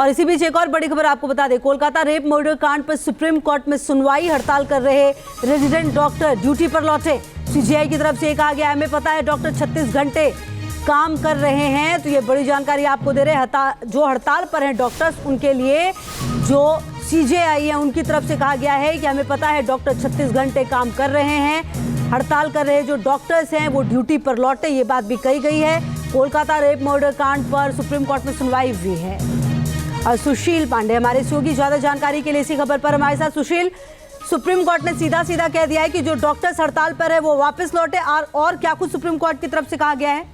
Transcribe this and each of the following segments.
और इसी बीच एक और बड़ी खबर आपको बता दें, कोलकाता रेप मर्डर कांड पर सुप्रीम कोर्ट में सुनवाई। हड़ताल कर रहे रेजिडेंट डॉक्टर ड्यूटी पर लौटे। सीजीआई की तरफ से कहा गया, हमें पता है डॉक्टर 36 घंटे काम कर रहे हैं। तो ये बड़ी जानकारी आपको दे रहे हैं। जो हड़ताल पर हैं डॉक्टर्स, उनके लिए जो सीजेआई है उनकी तरफ से कहा गया है कि हमें पता है डॉक्टर 36 घंटे काम कर रहे हैं। हड़ताल कर रहे जो डॉक्टर्स हैं वो ड्यूटी पर लौटे, ये बात भी कही गई है। कोलकाता रेप मर्डर कांड पर सुप्रीम कोर्ट में सुनवाई हुई है। और सुशील पांडे हमारे सहयोगी, ज्यादा जानकारी के लिए इसी खबर पर हमारे साथ। सुशील, सुप्रीम कोर्ट ने सीधा सीधा कह दिया है कि जो डॉक्टर्स हड़ताल पर है वो वापस लौटे, और क्या कुछ सुप्रीम कोर्ट की तरफ से कहा गया है?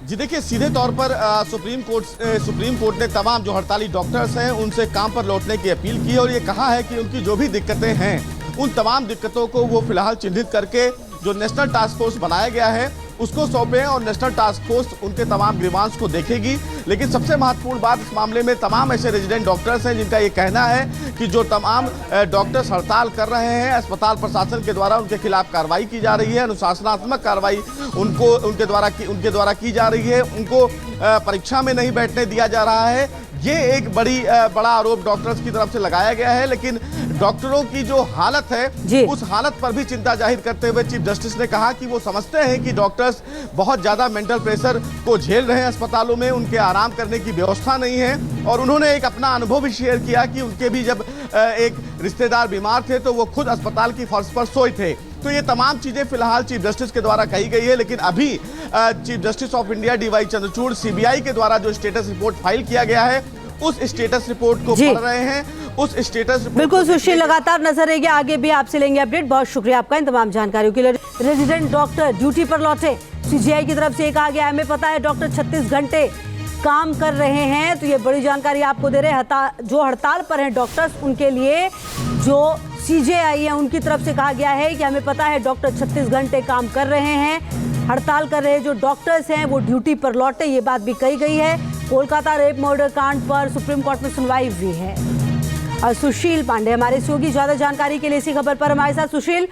जी देखिए, सीधे तौर पर सुप्रीम कोर्ट ने तमाम जो हड़ताली डॉक्टर्स हैं उनसे काम पर लौटने की अपील की है और ये कहा है कि उनकी जो भी दिक्कतें हैं उन तमाम दिक्कतों को वो फिलहाल चिन्हित करके जो नेशनल टास्क फोर्स बनाया गया है उसको सौंपे और नेशनल टास्क फोर्स उनके तमाम ग्रीवांस को देखेगी। लेकिन सबसे महत्वपूर्ण बात इस मामले में तमाम ऐसे रेजिडेंट डॉक्टर्स हैं जिनका ये कहना है कि जो तमाम डॉक्टर्स हड़ताल कर रहे हैं, अस्पताल प्रशासन के द्वारा उनके खिलाफ कार्रवाई की जा रही है, अनुशासनात्मक कार्रवाई उनके द्वारा की जा रही है, उनको परीक्षा में नहीं बैठने दिया जा रहा है। ये एक बड़ा आरोप डॉक्टर्स की तरफ से लगाया गया है। लेकिन डॉक्टरों की जो हालत है उस हालत पर भी चिंता जाहिर करते हुए चीफ जस्टिस ने कहा कि वो समझते हैं कि डॉक्टर्स बहुत ज्यादा मेंटल प्रेशर को झेल रहे हैं अस्पतालों में, उनके आराम करने की व्यवस्था नहीं है। और उन्होंने एक अपना अनुभव भी शेयर किया कि उनके भी जब एक रिश्तेदार बीमार थे तो वो खुद अस्पताल की फर्श पर सोए थे। तो ये तमाम चीजें फिलहाल चीफ जस्टिस के द्वारा कही गई है। लेकिन अभी chief justice of India DY Chandrachud CBI के द्वारा जो स्टेटस रिपोर्ट फाइल किया गया है उस स्टेटस रिपोर्ट को पढ़ रहे हैं। उस स्टेटस बिल्कुल सुशील, लगातार नजर रहेगी, आगे भी आपसे लेंगे अपडेट। बहुत शुक्रिया आपका इन तमाम जानकारियों के लिए। रेजिडेंट डॉक्टर ड्यूटी पर लौटे। सीजीआई की तरफ से कहा गया, हमें पता है डॉक्टर 36 घंटे काम कर रहे हैं। तो ये बड़ी जानकारी आपको दे रहे हैं। जो हड़ताल पर हैं डॉक्टर्स, उनके लिए जो सीजेआई है उनकी तरफ से कहा गया है कि हमें पता है डॉक्टर 36 घंटे काम कर रहे हैं। हड़ताल कर रहे जो डॉक्टर्स हैं वो ड्यूटी पर लौटे, ये बात भी कही गई है। कोलकाता रेप मर्डर कांड पर सुप्रीम कोर्ट में सुनवाई हुई है। और सुशील पांडे हमारे सहयोगी, ज्यादा जानकारी के लिए इसी खबर पर हमारे साथ। सुशील,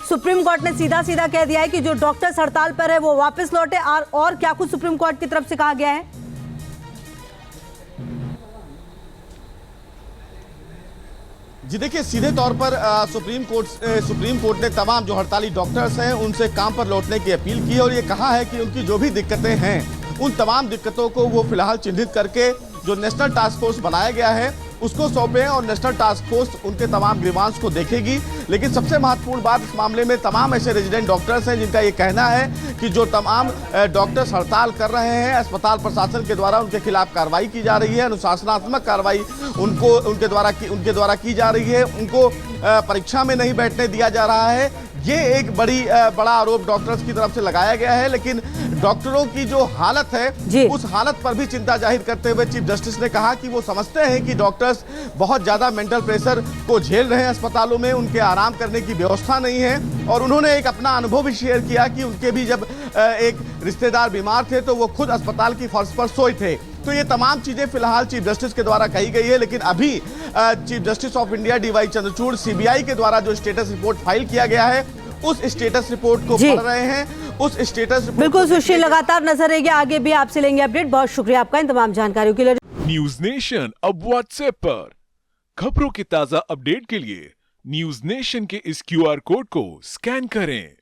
सुप्रीम कोर्ट ने सीधा सीधा कह दिया है कि जो डॉक्टर्स हड़ताल पर है वो वापस लौटे, और क्या कुछ सुप्रीम कोर्ट की तरफ से कहा गया है? जी देखिए, सीधे तौर पर सुप्रीम कोर्ट ने तमाम जो हड़ताली डॉक्टर्स हैं उनसे काम पर लौटने की अपील की है और ये कहा है कि उनकी जो भी दिक्कतें हैं उन तमाम दिक्कतों को वो फिलहाल चिन्हित करके जो नेशनल टास्क फोर्स बनाया गया है उसको सौंपे और नेशनल टास्क फोर्स उनके तमाम ग्रीवांस को देखेगी। लेकिन सबसे महत्वपूर्ण बात इस मामले में तमाम ऐसे रेजिडेंट डॉक्टर्स हैं जिनका ये कहना है कि जो तमाम डॉक्टर्स हड़ताल कर रहे हैं, अस्पताल प्रशासन के द्वारा उनके खिलाफ कार्रवाई की जा रही है, अनुशासनात्मक कार्रवाई उनके द्वारा की जा रही है, उनको परीक्षा में नहीं बैठने दिया जा रहा है। ये एक बड़ा आरोप डॉक्टर्स की तरफ से लगाया गया है। लेकिन डॉक्टरों की जो हालत है उस हालत पर भी चिंता जाहिर करते हुए चीफ जस्टिस ने कहा कि वो समझते हैं कि डॉक्टर्स बहुत ज्यादा मेंटल प्रेशर को झेल रहे हैं अस्पतालों में, उनके आराम करने की व्यवस्था नहीं है। और उन्होंने एक अपना अनुभव भी शेयर किया कि उनके भी जब एक रिश्तेदार बीमार थे तो वो खुद अस्पताल की फर्श पर सोए थे। तो ये तमाम चीजें फिलहाल चीफ जस्टिस के द्वारा कही गई है। लेकिन अभी chief justice of India DY Chandrachud CBI के द्वारा जो स्टेटस रिपोर्ट फाइल किया गया है उस स्टेटस रिपोर्ट को पढ़ रहे हैं। उस स्टेटस बिल्कुल सुशील, लगातार नजर रहेगी, आगे भी आपसे लेंगे अपडेट। बहुत शुक्रिया आपका इन तमाम जानकारियों के लिए। न्यूज नेशन अब व्हाट्सएप पर खबरों की ताजा अपडेट के लिए न्यूज नेशन के इस क्यूआर कोड को स्कैन करें।